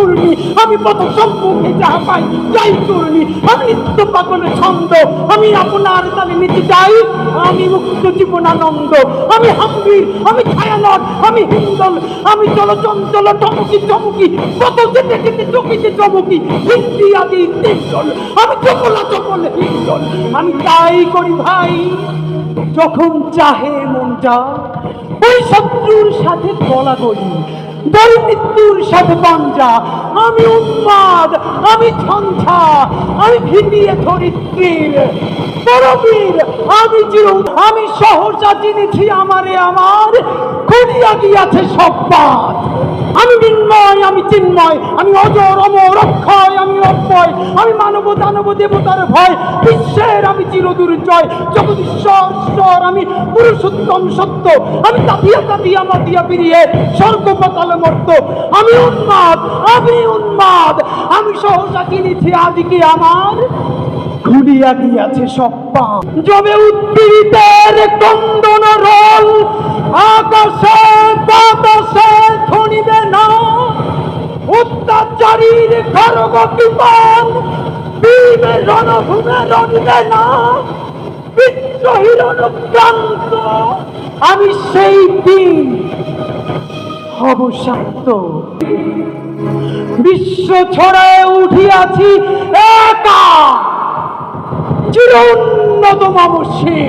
ঘূর্ণি, আমি পথ সম্মুখে যাহা পাই যাই চূর্ণি, আমি নিত্য পাগলে ছন্দ, আমি আপনার তালে নিতে যাই, আমি মুক্ত জীবনানন্দ, আমি হাম্বির, আমি ছায়ানট, আমি হিন্দল, আমি চলচঞ্চল চমকি চমকি, কত যেতে যেতে চকিতে চমকি, হিন্দি আদি তিনজল, আমি চপলা চপল হিন্দল, আমি তাই করি ভাই যখন চাহে মনটা, ওই শত্রুর সাথে গলাগলি, দল মৃত্যুর সাথে পাঞ্জা, আমি উন্মাদ, আমি ঝঞ্ঝা, আমি ভিটিয়ে ধরিত্রীর পরবীর, আমি চির, আমি সহজা চিনেছি আমারে আমার, খুলিয়া গিয়াছে সব পাত, আমি নির্ময়, আমি চিন্ময়, আমি অজর অমর অক্ষয়, আমি অব্যয়, আমি মানব দানব দেবতার ভয়, বিশ্বের আমি চিরদুর্জয়, জগদীশ্বর ঈশ্বর, আমি পুরুষোত্তম সত্য, আমি তাপিয়া তাপিয়া মাতিয়া পিরিয়ে স্বর্গ পাতালে মর্ত, আমি উন্মাদ, আমি উন্মাদ, আমি সহসা চিনেছি আজকে আমার, খুলিয়া গিয়াছে সব পা, যবে উদ্পীড়িতের কন্দন রোল আকাশে বাতাসে ধ্বনিবে না, অত্যাচারীর খড়গ কৃপণ ভীমে রণভূমে রণিবে না, বিদ্রোহীর অনুক্রান্ত আমি সেই দিন হব শান্ত, বিশ্ব ছড়ায় উঠিয়াছি একা, চির উন্নত মামসী।